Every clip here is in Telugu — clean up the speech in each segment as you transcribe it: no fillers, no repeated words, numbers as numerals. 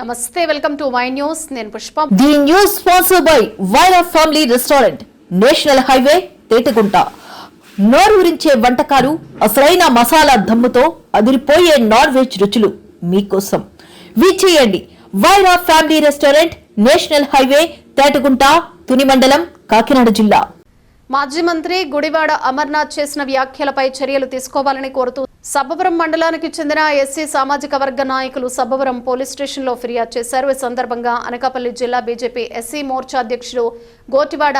నమస్తే, వెల్కమ్ టు మై న్యూస్. నేను Pushpa. The news sponsored by Wyra family restaurant, national highway, Tetagunta. నోరూరించే వంటకాలు, అసలైన మసాలా దమ్ముతో అదిరిపోయే నాన్ వెజ్ రుచులు మీకోసం. విచ్చేయండి Wyra family restaurant, national highway, Tetagunta, Tuni మండలం, కాకినాడ జిల్లా. మాజీ మంత్రి గుడివాడ అమర్నాథ్ చేసిన వ్యాఖ్యలపై చర్యలు తీసుకోవాలని కోరుతూ సబ్బవరం మండలానికి చెందిన ఎస్సీ సామాజిక వర్గ నాయకులు సబ్బవరం పోలీస్ స్టేషన్లో ఫిర్యాదు చేశారు. ఈ సందర్భంగా అనకాపల్లి జిల్లా బీజేపీ ఎస్సీ మోర్చా అధ్యక్షుడు గోటివాడ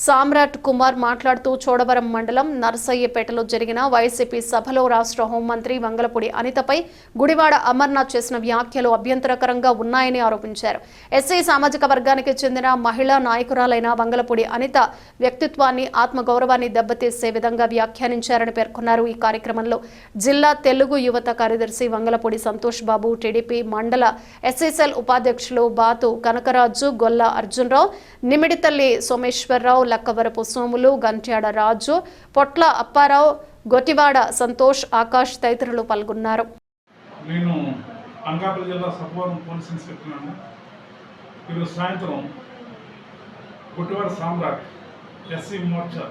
సామ్రాట్ కుమార్ మాట్లాడుతూ చోడవరం మండలం నర్సయ్యపేటలో జరిగిన వైసీపీ సభలో రాష్ట్ర హోంమంత్రి వంగలపూడి అనితపై గుడివాడ అమర్నాథ్ చేసిన వ్యాఖ్యలు అభ్యంతరకరంగా ఉన్నాయని ఆరోపించారు. ఎస్సీ సామాజిక వర్గానికి చెందిన మహిళా నాయకురాలైన వంగలపూడి అనిత వ్యక్తిత్వాన్ని, ఆత్మగౌరవాన్ని దెబ్బతీసే విధంగా వ్యాఖ్యానించారని పేర్కొన్నారు. ఈ కార్యక్రమంలో జిల్లా తెలుగు యువత కార్యదర్శి వంగలపూడి సంతోష్ బాబు, టీడీపీ మండల ఎస్ఎస్ఎల్ ఉపాధ్యక్షులు బాతు కనకరాజు, గొల్ల అర్జునరావు, నిమిడితల్లి సోమేశ్వరరావు, లక్కవరపు సోములు, గంట్యాడ రాజు, పొట్ల అప్పారావు, గొటివాడ సంతోష్, ఆకాష్ తదితరులు పాల్గొన్నారు. నేను అనకాపల్లి జిల్లా సబ్బవరం పోలీస్ ఇన్స్పెక్టర్. ఈరోజు సాయంత్రం గొటివాడ సామ్రాట్ ఎస్సీ మోర్చా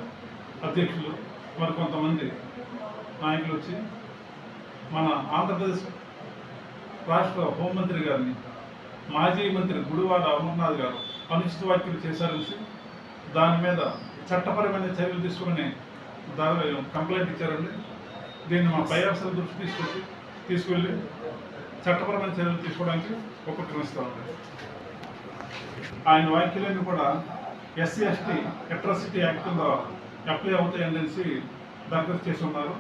అధ్యక్షులు మరి కొంతమంది నాయకులు వచ్చి మన ఆంధ్రప్రదేశ్ రాష్ట్ర హోంమంత్రి గారిని, మాజీ మంత్రి గుడివాడ అమర్నాథ్ గారు అనుచిత వ్యాఖ్యలు చేశారని దాని మీద చట్టపరమైన చర్యలు తీసుకుని కంప్లైంట్ ఇచ్చారండి. దీన్ని మా పై ఆఫీసర్ దృష్టి తీసుకెళ్ళి చట్టపరమైన చర్యలు తీసుకోవడానికి ఉపక్రమిస్తామండి. ఆయన వ్యాఖ్యలన్నీ కూడా ఎస్సీ ఎస్టీ అట్రాసిటీ యాక్ట్ కింద అప్లై అవుతాయనేసి దరఖాస్తు చేసి ఉన్నారు.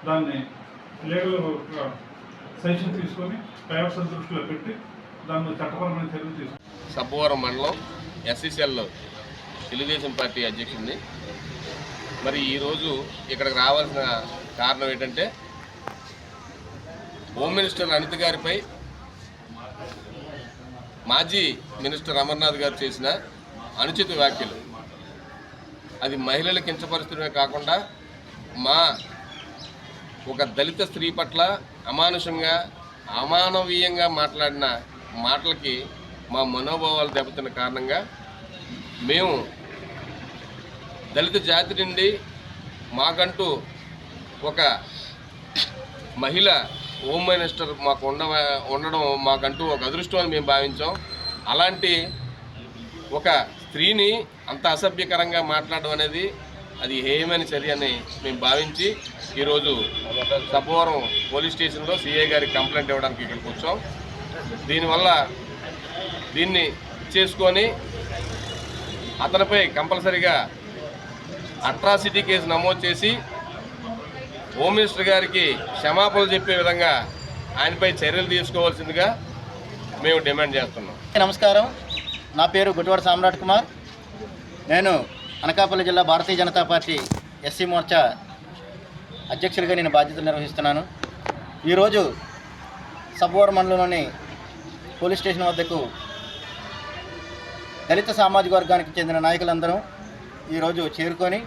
దాన్ని లీగల్ సజెషన్ తీసుకొని పై ఆఫీసర్ దృష్టిలో పెట్టి దాన్ని చట్టపరమైన చర్యలు తీసుకుంటాం. సబ్బవరం మండలం ఎస్సీసీఎల్ తెలుగుదేశం పార్టీ అధ్యక్షుడిని. మరి ఈరోజు ఇక్కడికి రావాల్సిన కారణం ఏంటంటే, హోమ్ మినిస్టర్ అనిత గారిపై మాజీ మినిస్టర్ అమర్నాథ్ గారు చేసిన అనుచిత వ్యాఖ్యలు, అది మహిళల కించపరుస్తూనే కాకుండా మా ఒక దళిత స్త్రీ పట్ల అమానుషంగా, అమానవీయంగా మాట్లాడిన మాటలకి మా మనోభావాలు దెబ్బతిన్న కారణంగా మేము దళిత జాతి నుండి మాకంటూ ఒక మహిళ హోమ్ మినిస్టర్ మాకు ఉండడం మాకంటూ ఒక అదృష్టం అని మేము భావించాం. అలాంటి ఒక స్త్రీని అంత అసభ్యకరంగా మాట్లాడడం అనేది అది హేయమైన చర్య అని మేము భావించి ఈరోజు సబ్బవరం పోలీస్ స్టేషన్లో సిఐ గారికి కంప్లైంట్ ఇవ్వడానికి ఇక్కడికి వచ్చాం. దీనివల్ల దీన్ని చేసుకొని అతనిపై కంపల్సరిగా అట్రాసిటీ కేసు నమోదు చేసి హోమ్ మినిస్టర్ గారికి క్షమాపణలు చెప్పే విధంగా ఆయనపై చర్యలు తీసుకోవాల్సిందిగా మేము డిమాండ్ చేస్తున్నాం. నమస్కారం, నా పేరు గుడివాడ సామ్రాట్ కుమార్. నేను అనకాపల్లి జిల్లా భారతీయ జనతా పార్టీ ఎస్సీ మోర్చా అధ్యక్షుడిగా నేను బాధ్యతలు నిర్వహిస్తున్నాను. ఈరోజు సబ్బవరం మండలంలోని పోలీస్ స్టేషన్ వద్దకు దళిత సామాజిక వర్గానికి చెందిన నాయకులందరూ ఈరోజు చేరుకొని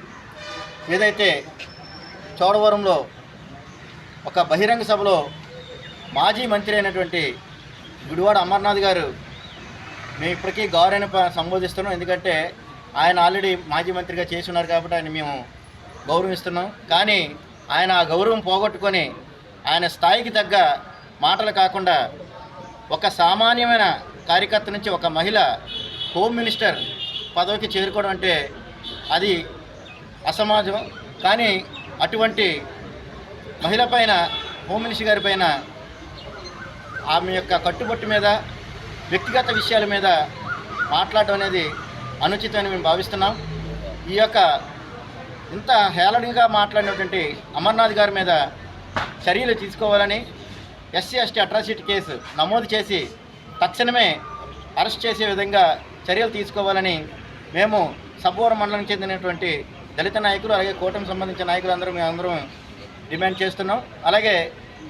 ఏదైతే చోడవరంలో ఒక బహిరంగ సభలో మాజీ మంత్రి అయినటువంటి గుడివాడ అమర్నాథ్ గారు, మేము ఇప్పటికీ గౌరవని సంబోధిస్తున్నాం. ఎందుకంటే ఆయన ఆల్రెడీ మాజీ మంత్రిగా చేసి ఉన్నారు కాబట్టి ఆయన మేము గౌరవిస్తున్నాం. కానీ ఆయన ఆ గౌరవం పోగొట్టుకొని ఆయన స్థాయికి తగ్గ మాటలు కాకుండా ఒక సామాన్యమైన కార్యకర్త నుంచి ఒక మహిళ హోమ్ మినిస్టర్ పదవికి చేరుకోవడం అంటే అది అసమాజం. కానీ అటువంటి మహిళ పైన, హోమ్ మినిస్టర్ గారి పైన, ఆమె యొక్క కట్టుబట్టు మీద, వ్యక్తిగత విషయాల మీద మాట్లాడడం అనేది అనుచితమని మేము భావిస్తున్నాం. ఈ యొక్క ఇంత హేళనగా మాట్లాడినటువంటి అమర్నాథ్ గారి మీద చర్యలు తీసుకోవాలని, ఎస్సీ ఎస్టీ అట్రాసిటీ కేసు నమోదు చేసి తక్షణమే అరెస్ట్ చేసే విధంగా చర్యలు తీసుకోవాలని మేము సబ్బవరం మండలానికి చెందినటువంటి దళిత నాయకులు, అలాగే కూటమికి సంబంధించిన నాయకులు మేమందరం డిమాండ్ చేస్తున్నాం. అలాగే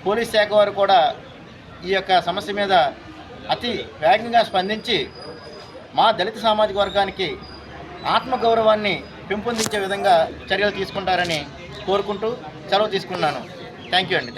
పోలీస్ శాఖ వారు కూడా ఈ యొక్క సమస్య మీద అతి వేగంగా స్పందించి మా దళిత సామాజిక వర్గానికి ఆత్మగౌరవాన్ని పెంపొందించే విధంగా చర్యలు తీసుకుంటారని కోరుకుంటూ సెలవు తీసుకున్నాను. థ్యాంక్ యూ అండి.